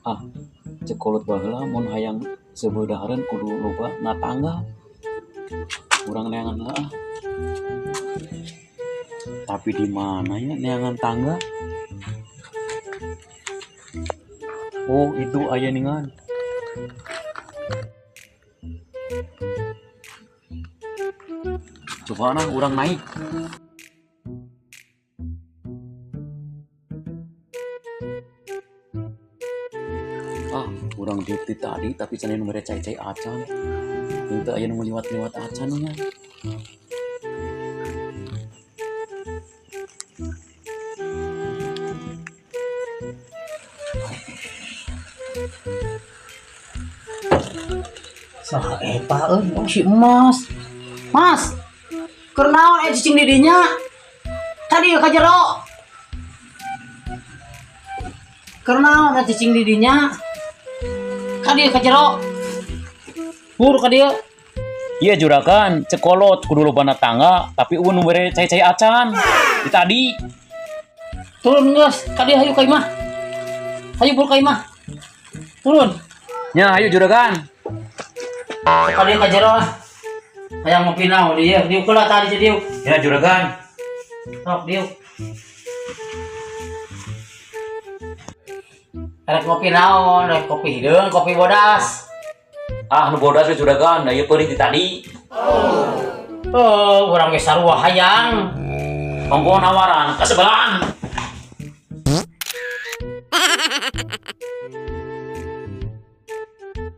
Ah, cekolot baheula mun hayang sebeudahreun kudu loba na tangga. Urang neangan heula ah. Tapi di mana ya neangan tangga? Oh, itu aya ningan. Coba nah urang naik. Ah, urang deui tadi tapi cenah nu mere cai-cai acan. Henteu aya nu liwat-liwat acan nya. Saha eta si emas. Mas, keur naon cicing di dinya? Tadi ka jero. Keur naon cicing di dinya? Kadi ka jero. Hur ka dieu. Iya juragan, cekolot kudu lobana tangga tapi uun nu mere cai-cai acan. Di tadi. Turun geus, kadi hayu ka imah. Hayu bul ka imah. Turun. Nya ayo juragan. Kadi ka jero lah. Hayang ngopi naon dieu? Dieu kula tadi dieu. Ya juragan. Sok dieu. Arek ngopi naon? Arek kopi hideung, kopi bodas. Ah nu bodas we juragan, da ieu peulih di tadi. Oh, urang ge sarua hayang. Monggo nawaran ka sebelah.